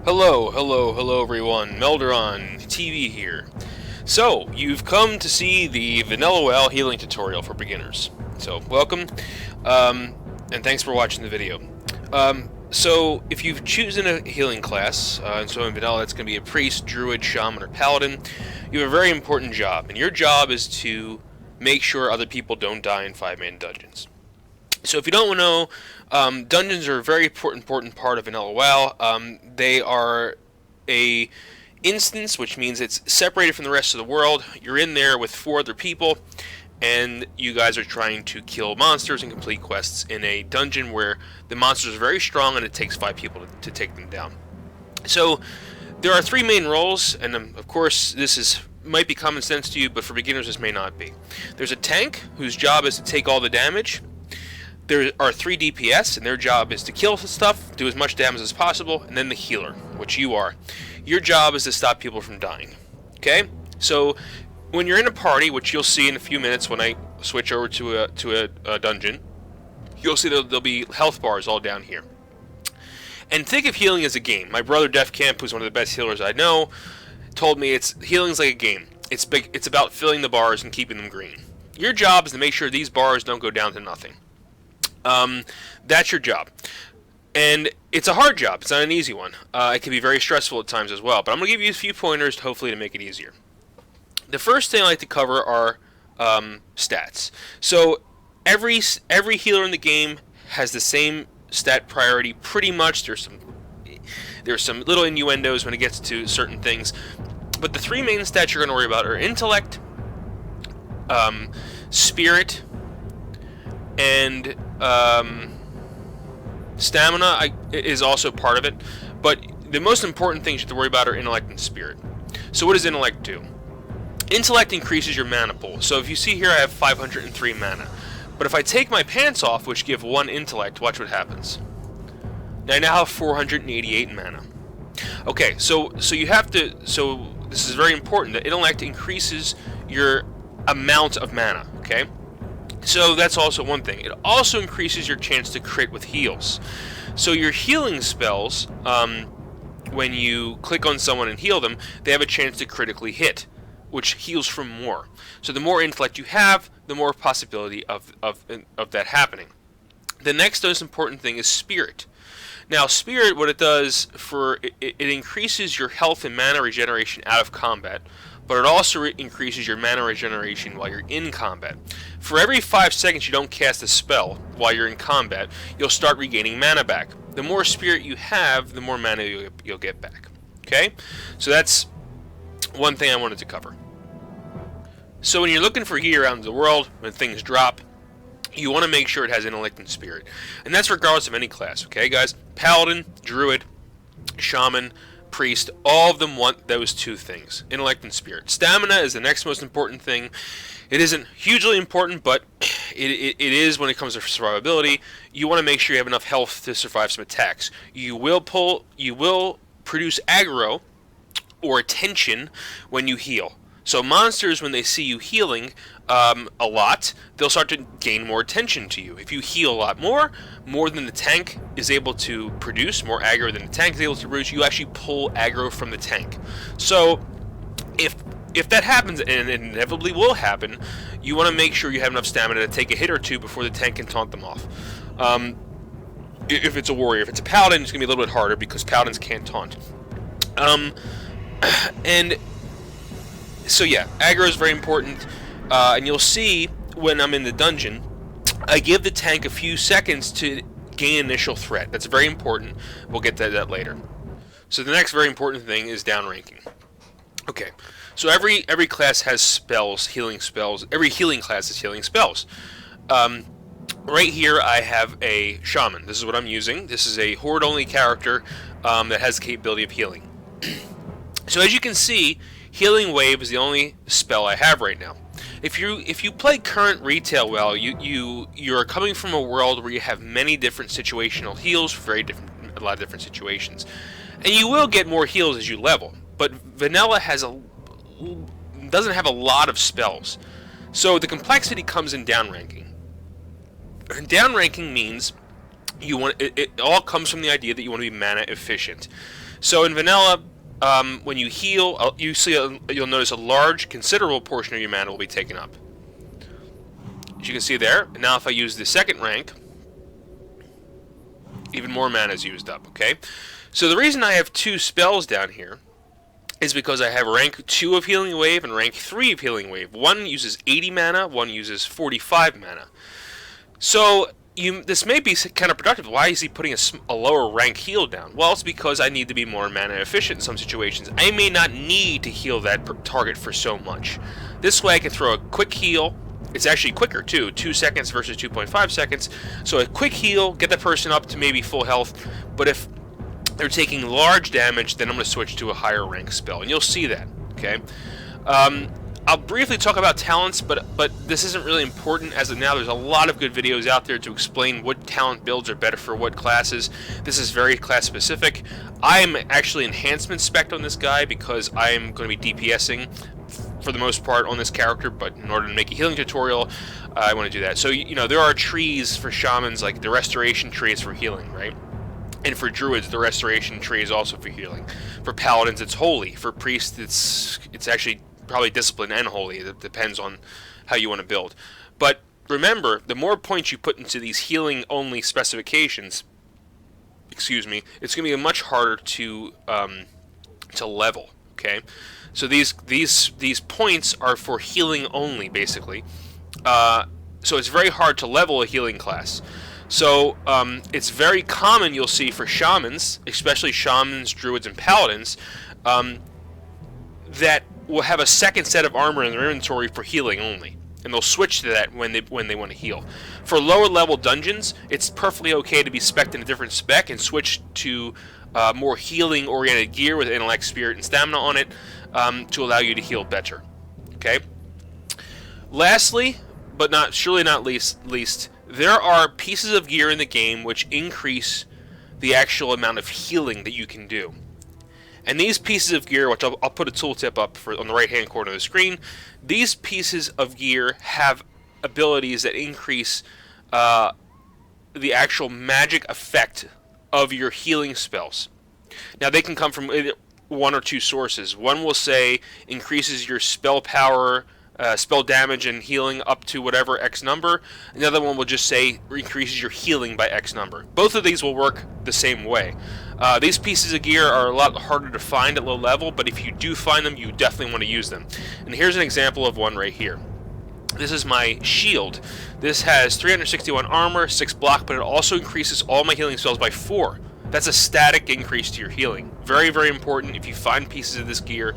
Hello everyone, Melderon TV here. So, you've come to see the Vanilla WoW healing tutorial for beginners. So, welcome, and thanks for watching the video. So, if you've chosen a healing class, and so in Vanilla it's going to be a Priest, Druid, Shaman, or Paladin, you have a very important job, and your job is to make sure other people don't die in 5-man dungeons. So if you don't know, dungeons are a very important part of Vanilla WoW. They are a instance, which means it's separated from the rest of the world. You're in there with 4 other people, and you guys are trying to kill monsters and complete quests in a dungeon where the monsters are very strong and it takes 5 people to take them down. So there are 3 main roles, and of course this might be common sense to you, but for beginners this may not be. There's a tank, whose job is to take all the damage. There are 3 DPS, and their job is to kill stuff, do as much damage as possible, and then the healer, which you are. Your job is to stop people from dying. Okay? So, when you're in a party, which you'll see in a few minutes when I switch over to a dungeon, you'll see there'll be health bars all down here. And think of healing as a game. My brother Def Camp, who's one of the best healers I know, told me healing's like a game. It's about filling the bars and keeping them green. Your job is to make sure these bars don't go down to nothing. That's your job. And it's a hard job. It's not an easy one. It can be very stressful at times as well. But I'm going to give you a few pointers, hopefully, to make it easier. The first thing I like to cover are stats. So every healer in the game has the same stat priority pretty much. There's some little innuendos when it gets to certain things. But the 3 main stats you're going to worry about are Intellect, Spirit, and stamina is also part of it, but the most important things you have to worry about are Intellect and Spirit. So what does Intellect do? Intellect increases your mana pool. So if you see here I have 503 mana, but if I take my pants off, which give 1 Intellect, watch what happens. Now I now have 488 mana. Okay, so this is very important. The Intellect increases your amount of mana, okay? So that's also one thing. It also increases your chance to crit with heals. So your healing spells, when you click on someone and heal them, they have a chance to critically hit, which heals from more. So the more intellect you have, the more possibility of that happening. The next most important thing is Spirit. Now Spirit, what it does, it increases your health and mana regeneration out of combat, but it also increases your mana regeneration while you're in combat. For every 5 seconds you don't cast a spell while you're in combat, you'll start regaining mana back. The more Spirit you have, the more mana you'll get back. Okay? So that's one thing I wanted to cover. So when you're looking for gear around the world, when things drop, you want to make sure it has Intellect and Spirit. And that's regardless of any class, okay guys? Paladin, Druid, Shaman, Priest, all of them want those 2 things, Intellect and Spirit. Stamina is the next most important thing. It isn't hugely important, but it is when it comes to survivability. You want to make sure you have enough health to survive some attacks. You will produce aggro or attention when you heal. So monsters, when they see you healing a lot, they'll start to gain more attention to you. If you heal a lot more than the tank is able to produce, more aggro than the tank is able to produce, you actually pull aggro from the tank. So if that happens, and it inevitably will happen, you want to make sure you have enough stamina to take a hit or 2 before the tank can taunt them off. If it's a warrior. If it's a paladin, it's going to be a little bit harder because paladins can't taunt. And so yeah, aggro is very important, and you'll see when I'm in the dungeon, I give the tank a few seconds to gain initial threat. That's very important. We'll get to that later. So the next very important thing is downranking. Okay, so every class has spells, healing spells. Every healing class has healing spells. Right here I have a Shaman. This is what I'm using. This is a horde-only character that has the capability of healing. So as you can see, Healing Wave is the only spell I have right now. If you play current retail well, you're coming from a world where you have many different situational heals for a lot of different situations, and you will get more heals as you level. But Vanilla doesn't have a lot of spells, so the complexity comes in downranking. Downranking means it all comes from the idea that you want to be mana efficient. So in vanilla, when you heal, you'll notice a large, considerable portion of your mana will be taken up. As you can see there, now if I use the second rank, even more mana is used up, okay? So the reason I have 2 spells down here is because I have rank 2 of Healing Wave and rank 3 of Healing Wave. One uses 80 mana, one uses 45 mana. So this may be counterproductive. Why is he putting a lower rank heal down? Well, it's because I need to be more mana efficient in some situations. I may not need to heal that target for so much. This way I can throw a quick heal. It's actually quicker too, 2 seconds versus 2.5 seconds. So a quick heal, get the person up to maybe full health. But if they're taking large damage, then I'm going to switch to a higher rank spell. And you'll see that, okay? I'll briefly talk about talents, but this isn't really important as of now. There's a lot of good videos out there to explain what talent builds are better for what classes. This is very class specific. I'm actually enhancement spec'd on this guy because I'm going to be DPSing for the most part on this character, but in order to make a healing tutorial, I want to do that. So, you know, there are trees for shamans, like the restoration tree is for healing, right? And for druids, the restoration tree is also for healing. For paladins, it's holy. For priests, it's actually probably discipline and holy. It depends on how you want to build. But remember, the more points you put into these healing only specifications, it's going to be much harder to level. Okay, so these points are for healing only, basically. So it's very hard to level a healing class. So it's very common, you'll see, for shamans, especially shamans, druids, and paladins, that will have a second set of armor in their inventory for healing only, and they'll switch to that when they want to heal. For lower level dungeons, it's perfectly okay to be spec'd in a different spec and switch to more healing oriented gear with intellect, spirit, and stamina on it to allow you to heal better. Okay. Lastly, but surely not least, there are pieces of gear in the game which increase the actual amount of healing that you can do. And these pieces of gear, which I'll put a tooltip up on the right-hand corner of the screen, these pieces of gear have abilities that increase the actual magic effect of your healing spells. Now, they can come from one or two sources. One will say increases your spell power, spell damage and healing up to whatever X number. Another one will just say increases your healing by X number. Both of these will work the same way. These pieces of gear are a lot harder to find at low level, but if you do find them, you definitely want to use them. And here's an example of one right here. This is my shield. This has 361 armor, 6 block, but it also increases all my healing spells by 4. That's a static increase to your healing. Very, very important. If you find pieces of this gear,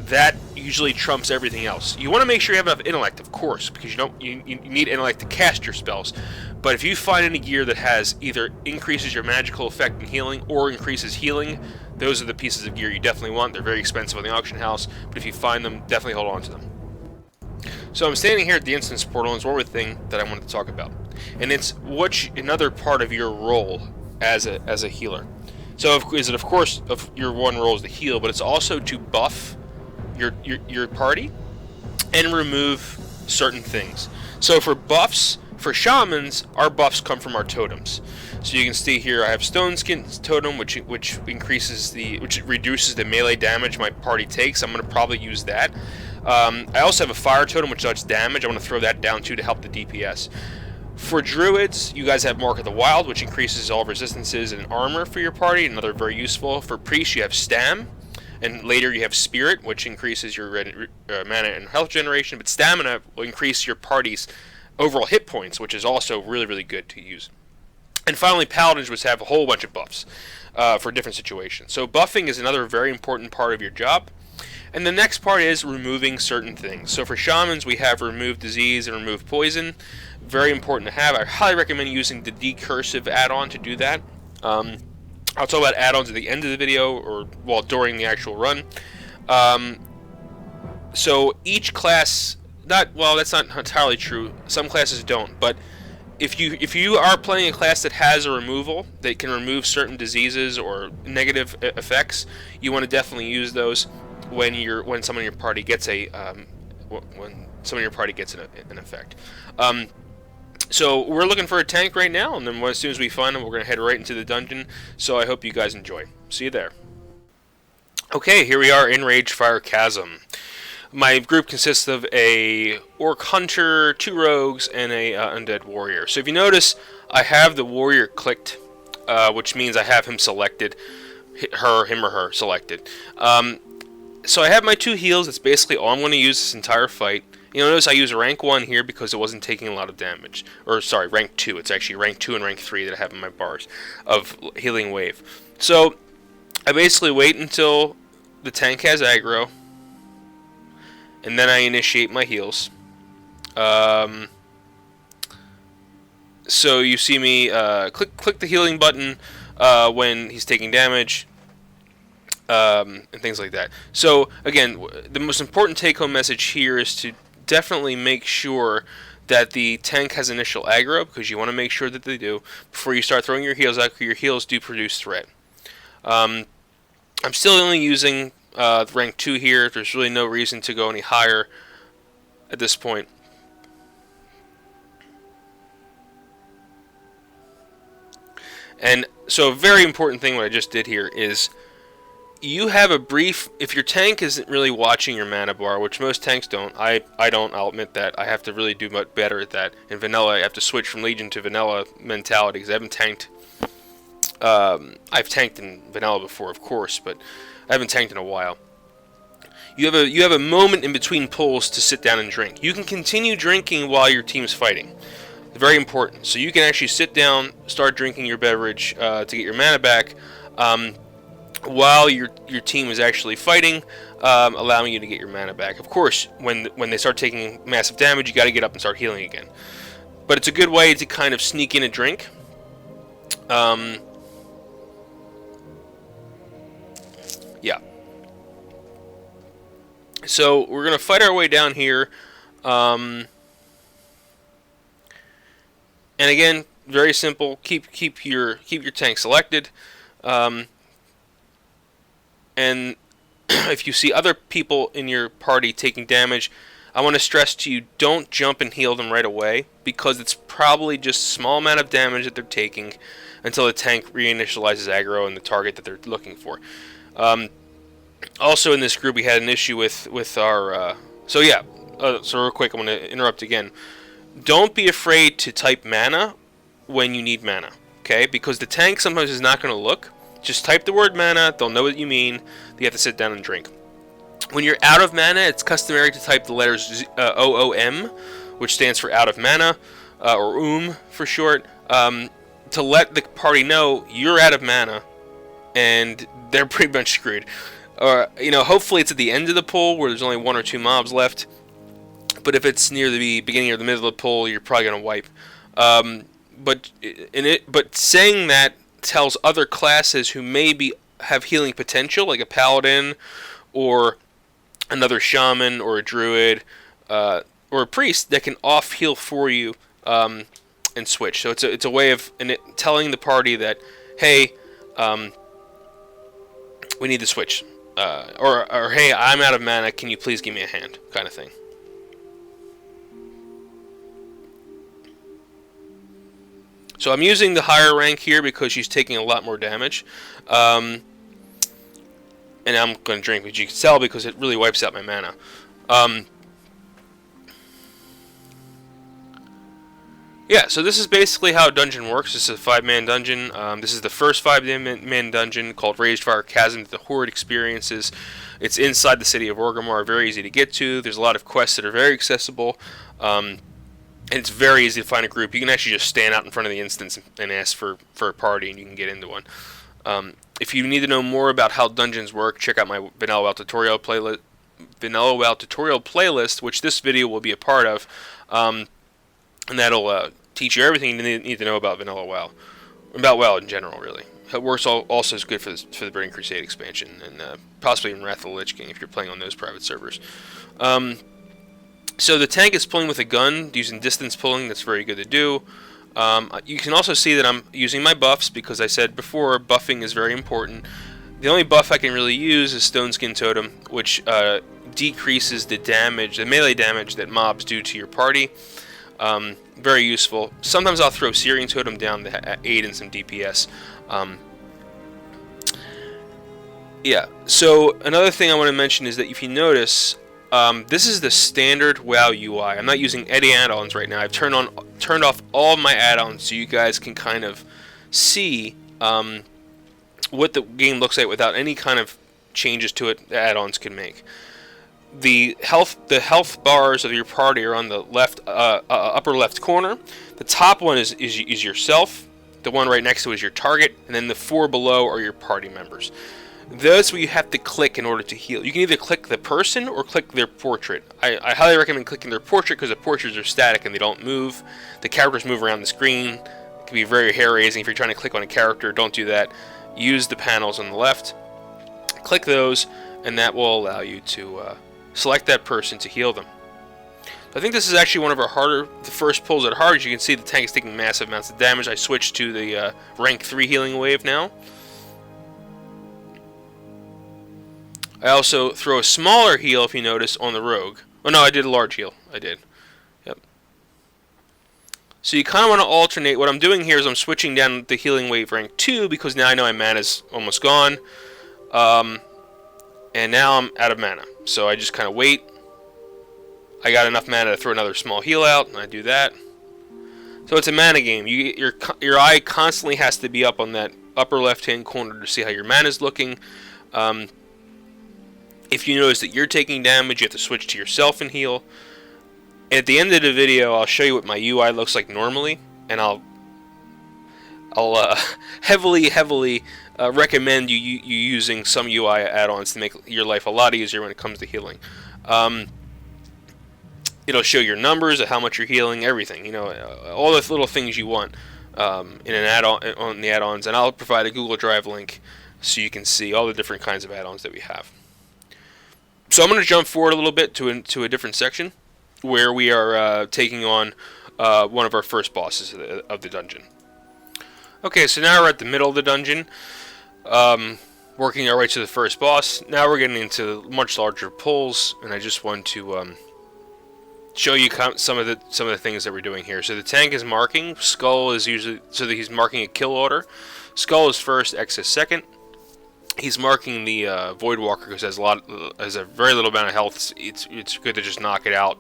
that usually trumps everything else. You want to make sure you have enough intellect, of course, because you need intellect to cast your spells. But if you find any gear that has either increases your magical effect in healing or increases healing, those are the pieces of gear you definitely want. They're very expensive on the auction house, but if you find them, definitely hold on to them. So I'm standing here at the instance portal, and there's one more thing that I wanted to talk about, and it's another part of your role as a healer. So of course your one role is to heal, but it's also to buff your party and remove certain things. So for buffs, for shamans, our buffs come from our totems. So you can see here I have Stone Skin totem, which reduces the melee damage my party takes. I'm going to probably use that. I also have a fire totem which does damage. I want to throw that down too to help the DPS. For druids, you guys have Mark of the Wild, which increases all resistances and armor for your party, another very useful. For priests, you have Stam, and later you have Spirit, which increases your mana and health generation, but Stamina will increase your party's overall hit points, which is also really, really good to use. And finally, paladins, which have a whole bunch of buffs for different situations. So buffing is another very important part of your job. And the next part is removing certain things. So for shamans, we have remove disease and remove poison. Very important to have. I highly recommend using the decursive add-on to do that. I'll talk about add-ons at the end of the video, or during the actual run. So each class, that's not entirely true. Some classes don't, but if you are playing a class that has a removal that can remove certain diseases or negative effects, you want to definitely use those when someone in your party gets an effect. So we're looking for a tank right now, and then as soon as we find them, we're going to head right into the dungeon. So I hope you guys enjoy. See you there. Okay, here we are in Ragefire Chasm. My group consists of a Orc Hunter, 2 Rogues, and a Undead Warrior. So if you notice, I have the Warrior clicked, which means I have him selected, him or her selected. So I have my 2 heals. That's basically all I'm going to use this entire fight. You notice I use rank 1 here because it wasn't taking a lot of damage. Or, sorry, rank 2. It's actually rank 2 and rank 3 that I have in my bars of Healing Wave. So I basically wait until the tank has aggro, and then I initiate my heals. So you see me click the healing button when he's taking damage, and things like that. So again, the most important take-home message here is to definitely make sure that the tank has initial aggro, because you want to make sure that they do before you start throwing your heals out, because your heals do produce threat. I'm still only using rank 2 here. There's really no reason to go any higher at this point. And so a very important thing what I just did here is you have a brief, if your tank isn't really watching your mana bar, which most tanks don't, I don't, I'll admit that, I have to really do much better at that. In Vanilla, I have to switch from Legion to Vanilla mentality, because I haven't tanked, I've tanked in Vanilla before, of course, but I haven't tanked in a while. You have a moment in between pulls to sit down and drink. You can continue drinking while your team's fighting. Very important. So you can actually sit down, start drinking your beverage to get your mana back, while your team is actually fighting, allowing you to get your mana back. Of course, when they start taking massive damage, you got to get up and start healing again. But it's a good way to kind of sneak in a drink. Yeah. So we're gonna fight our way down here, and again, very simple. Keep your tank selected, and if you see other people in your party taking damage, I want to stress to you, don't jump and heal them right away, because it's probably just a small amount of damage that they're taking until the tank reinitializes aggro and the target that they're looking for. Also in this group we had an issue with our so real quick, I'm going to interrupt again. Don't be afraid to type mana when you need mana, okay? Because the tank sometimes is not going to look. Just type the word mana, they'll know what you mean. You have to sit down and drink. When you're out of mana, it's customary to type the letters OOM, which stands for out of mana, or for short, to let the party know you're out of mana and they're pretty much screwed. Hopefully it's at the end of the pull where there's only 1 or 2 mobs left. But if it's near the beginning or the middle of the pull, you're probably gonna wipe. But saying that tells other classes who maybe have healing potential, like a paladin, or another shaman, or a druid, or a priest that can off heal for you and switch. So it's a way of telling the party that, hey, we need to switch. Or hey, I'm out of mana, can you please give me a hand, kind of thing. So I'm using the higher rank here because she's taking a lot more damage. And I'm going to drink, which you can tell because it really wipes out my mana. Yeah, so this is basically how a dungeon works. This is a 5-man dungeon. This is the first 5-man dungeon called Ragefire Chasm that the Horde experiences. It's inside the city of Orgrimmar, very easy to get to. There's a lot of quests that are very accessible. And it's very easy to find a group. You can actually just stand out in front of the instance and ask for a party, and you can get into one. If you need to know more about how dungeons work, check out my Vanilla WoW tutorial playlist, which this video will be a part of. And that'll teach you everything you need to know about Vanilla WoW. About WoW in general, really. It works also is good for the Burning Crusade expansion, and possibly even Wrath of the Lich King if you're playing on those private servers. So the tank is pulling with a gun, using distance pulling. That's very good to do. You can also see that I'm using my buffs, because I said before, buffing is very important. The only buff I can really use is Stone Skin Totem, which decreases the damage, the melee damage that mobs do to your party. Very useful. Sometimes I'll throw Searing Totem down to aid in some DPS. Yeah, so another thing I want to mention is that if you notice, this is the standard WoW UI. I'm not using any add-ons right now. I've turned off all my add-ons so you guys can kind of see what the game looks like without any kind of changes to it the add-ons can make. The health bars of your party are on the left upper left corner. The top one is yourself. The one right next to it is your target, and then the 4 below are your party members. Those you have to click in order to heal. You can either click the person or click their portrait. I highly recommend clicking their portrait because the portraits are static and they don't move. The characters move around the screen. It can be very hair-raising if you're trying to click on a character. Don't do that. Use the panels on the left. Click those, and that will allow you to select that person to heal them. I think this is actually one of our the first pulls at hard. As you can see, the tank is taking massive amounts of damage. I switched to the rank 3 healing wave now. I also throw a smaller heal, if you notice, on the rogue. Oh no, I did a large heal. I did. Yep. So you kind of want to alternate. What I'm doing here is I'm switching down the healing wave rank 2 because now I know my mana's almost gone. And now I'm out of mana. So I just kind of wait. I got enough mana to throw another small heal out, and I do that. So it's a mana game. Your eye constantly has to be up on that upper left-hand corner to see how your mana's looking. If you notice that you're taking damage, you have to switch to yourself and heal. At the end of the video, I'll show you what my UI looks like normally, and I'll heavily recommend you using some UI add-ons to make your life a lot easier when it comes to healing. It'll show your numbers of how much you're healing, everything. You know, all the little things you want in an add-on on the add-ons, and I'll provide a Google Drive link so you can see all the different kinds of add-ons that we have. So I'm going to jump forward a little bit to a different section where we are taking on one of our first bosses of the dungeon. Okay, so now we're at the middle of the dungeon, working our way to the first boss. Now we're getting into much larger pulls, and I just want to show you some of the things that we're doing here. So the tank is marking. Skull is usually so that he's marking a kill order. Skull is first, X is second. He's marking the Voidwalker because it has a very little amount of health. It's good to just knock it out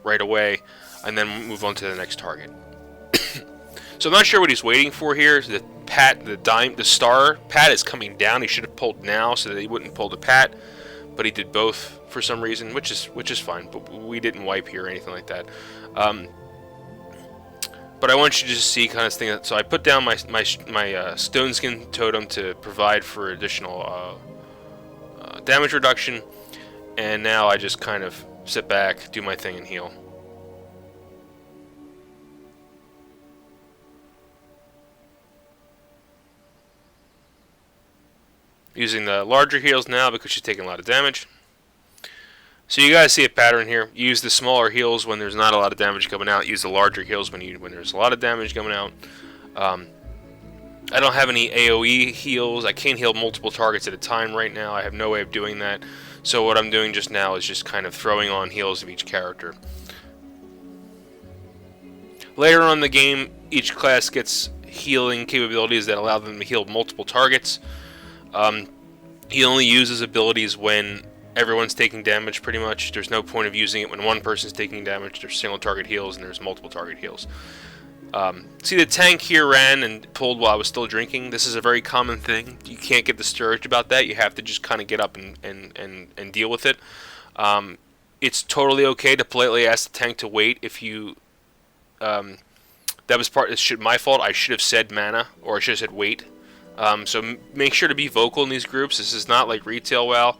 right away, and then move on to the next target. So I'm not sure what he's waiting for here. The star pat is coming down. He should have pulled now so that he wouldn't pull the pat, but he did both for some reason, which is fine. But we didn't wipe here or anything like that. But I want you to just see kind of thing. So I put down my stone skin totem to provide for additional damage reduction, and now I just kind of sit back, do my thing, and heal. Using the larger heals now because she's taking a lot of damage. So you guys see a pattern here. Use the smaller heals when there's not a lot of damage coming out. Use the larger heals when there's a lot of damage coming out. I don't have any AoE heals. I can't heal multiple targets at a time right now. I have no way of doing that. So what I'm doing just now is just kind of throwing on heals of each character. Later on in the game, each class gets healing capabilities that allow them to heal multiple targets. He only uses abilities when everyone's taking damage, pretty much. There's no point of using it when one person's taking damage. There's single target heals and there's multiple target heals. See, the tank here ran and pulled while I was still drinking. This is a very common thing. You can't get discouraged about that. You have to just kind of get up and deal with it. It's totally okay to politely ask the tank to wait if you... that was my fault. I should have said mana, or I should have said wait. So make sure to be vocal in these groups. This is not like retail WoW.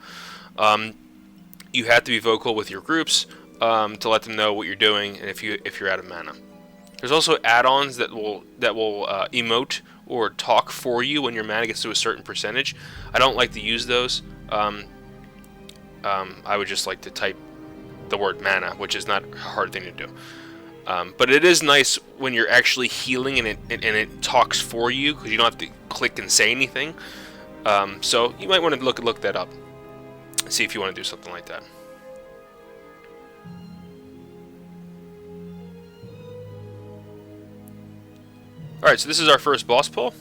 You have to be vocal with your groups to let them know what you're doing and if you're out of mana. There's also add-ons that will emote or talk for you when your mana gets to a certain percentage. I don't like to use those. I would just like to type the word mana, which is not a hard thing to do. But it is nice when you're actually healing and it talks for you because you don't have to click and say anything. So you might want to look that up. See if you want to do something like that. Alright, so this is our first boss pull.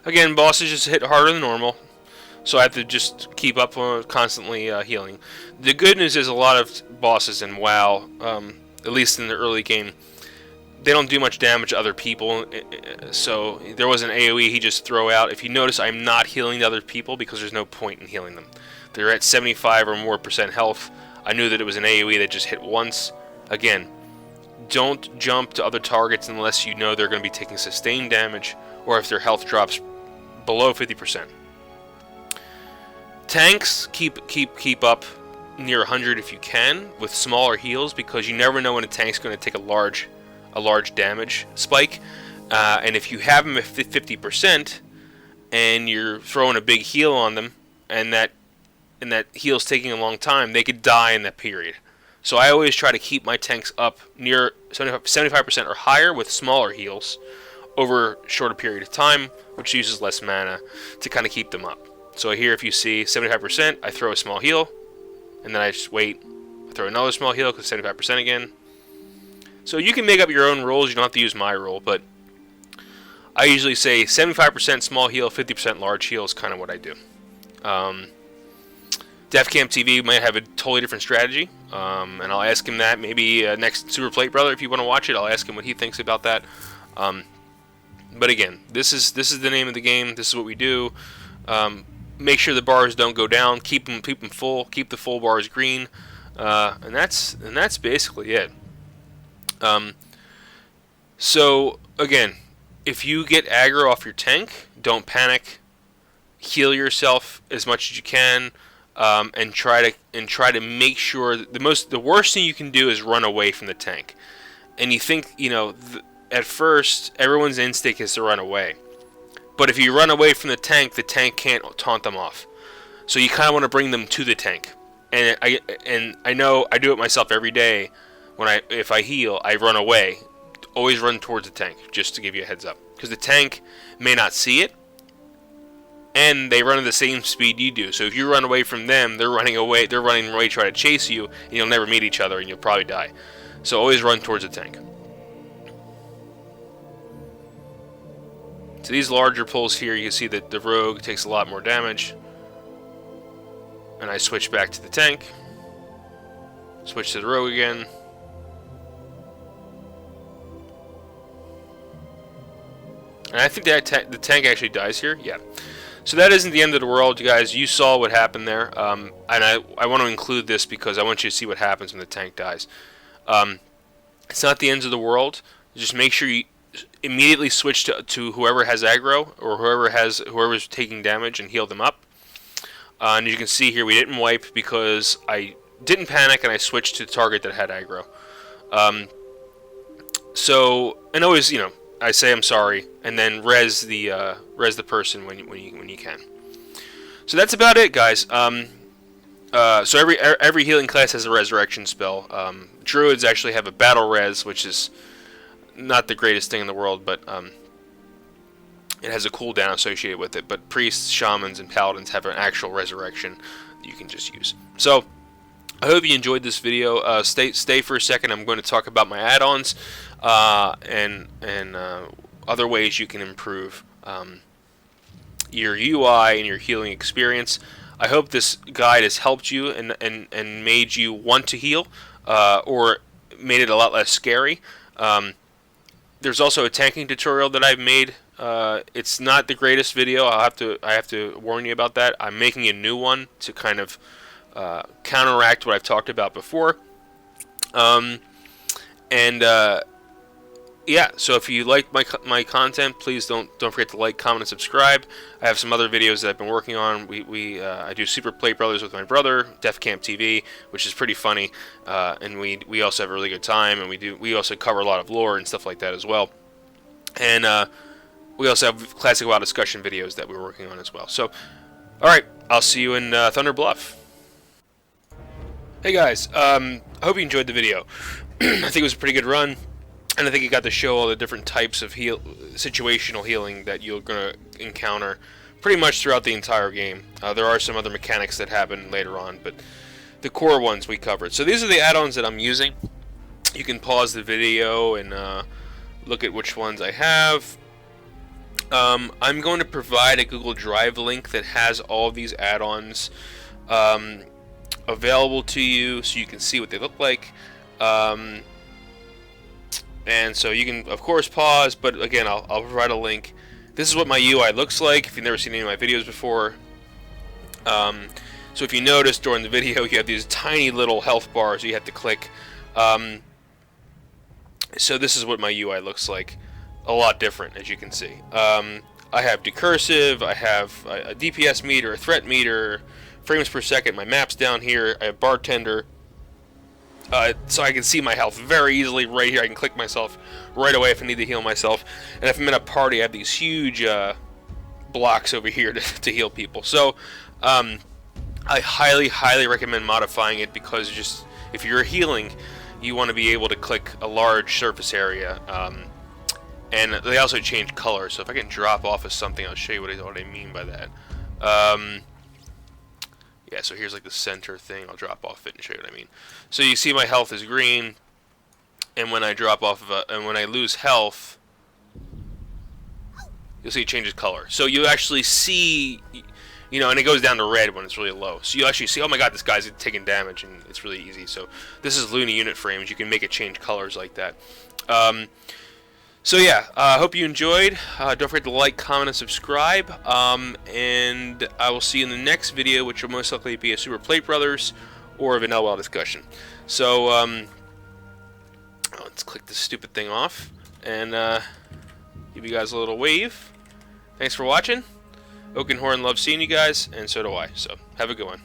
Again, bosses just hit harder than normal, so I have to just keep up on constantly healing. The good news is a lot of bosses in WoW, at least in the early game, they don't do much damage to other people, so there was an AoE he just throw out. If you notice, I'm not healing the other people because there's no point in healing them. They're at 75 or more % health. I knew that it was an AoE that just hit once. Again, don't jump to other targets unless you know they're going to be taking sustained damage or if their health drops below 50%. Tanks, keep up near 100 if you can with smaller heals, because you never know when a tank's going to take a large damage spike, and if you have them at 50% and you're throwing a big heal on them, and that heal's taking a long time, they could die in that period. So I always try to keep my tanks up near 75% or higher with smaller heals over a shorter period of time, which uses less mana to kind of keep them up. So here, if you see 75%, I throw a small heal, and then I just wait, I throw another small heal because 75% again. So you can make up your own rules. You don't have to use my rule, but I usually say 75% small heal, 50% large heal is kind of what I do. DefCamp TV might have a totally different strategy, and I'll ask him that maybe next Super Plate Brother. If you want to watch it, I'll ask him what he thinks about that. But again, this is the name of the game. This is what we do. Make sure the bars don't go down. Keep them full. Keep the full bars green, and that's basically it. So again, if you get aggro off your tank, don't panic. Heal yourself as much as you can, and try to make sure that the worst thing you can do is run away from the tank. And you think, at first everyone's instinct is to run away, but if you run away from the tank can't taunt them off. So you kind of want to bring them to the tank. And I know I do it myself every day. If I heal, I run away. Always run towards the tank, just to give you a heads up, because the tank may not see it, and they run at the same speed you do. So if you run away from them, they're running away trying to chase you, and you'll never meet each other, and you'll probably die. So always run towards the tank. So these larger pulls here, you can see that the rogue takes a lot more damage. And I switch back to the tank. Switch to the rogue again. And I think that the tank actually dies here. Yeah. So that isn't the end of the world, you guys. You saw what happened there. And I want to include this because I want you to see what happens when the tank dies. It's not the end of the world. Just make sure you immediately switch to whoever has aggro or whoever's taking damage and heal them up. And you can see here we didn't wipe because I didn't panic and I switched to the target that had aggro. So, and always, I say I'm sorry, and then res the person when you can. So that's about it, guys. So every healing class has a resurrection spell. Druids actually have a battle res, which is not the greatest thing in the world, but it has a cooldown associated with it. But priests, shamans, and paladins have an actual resurrection that you can just use. So I hope you enjoyed this video. Stay for a second. I'm going to talk about my add-ons and other ways you can improve your UI and your healing experience. I hope this guide has helped you and made you want to heal, or made it a lot less scary. There's also a tanking tutorial that I've made. It's not the greatest video. I have to warn you about that. I'm making a new one to kind of counteract what I've talked about before. Yeah, so if you like my content, please don't forget to like, comment, and subscribe. I have some other videos that I've been working on. I do Super Plate Brothers with my brother, DefCamp TV, which is pretty funny, and we also have a really good time, and we also cover a lot of lore and stuff like that as well. And we also have classic WoW discussion videos that we're working on as well. So, all right, I'll see you in Thunder Bluff. Hey guys, I hope you enjoyed the video. I think it was a pretty good run. And I think you got to show all the different types of situational healing that you're going to encounter pretty much throughout the entire game. There are some other mechanics that happen later on, but the core ones we covered. So these are the add-ons that I'm using. You can pause the video and look at which ones I have. I'm going to provide a Google Drive link that has all of these add-ons available to you, so you can see what they look like. And so you can, of course, pause, but again, I'll provide a link. This is what my UI looks like, if you've never seen any of my videos before. So if you notice during the video, you have these tiny little health bars you have to click. So this is what my UI looks like. A lot different, as you can see. I have decursive, I have a DPS meter, a threat meter, frames per second, my map's down here, I have bartender. So I can see my health very easily right here. I can click myself right away if I need to heal myself. And if I'm in a party, I have these huge blocks over here to heal people. So I highly recommend modifying it, because just if you're healing, you want to be able to click a large surface area. And they also change color. So if I can drop off of something, I'll show you what I mean by that. Yeah, so here's like the center thing. I'll drop off it and show you what I mean. So you see my health is green, and when I drop off of and when I lose health, you'll see it changes color. So you actually see, and it goes down to red when it's really low. So you actually see, oh my god, this guy's taking damage, and it's really easy. So this is Luna unit frames. You can make it change colors like that. So yeah, I hope you enjoyed. Don't forget to like, comment, and subscribe. And I will see you in the next video, which will most likely be a Super Plate Brothers or a Vanilla discussion. So let's click this stupid thing off and give you guys a little wave. Thanks for watching. Oakenhorn loves seeing you guys, and so do I. So have a good one.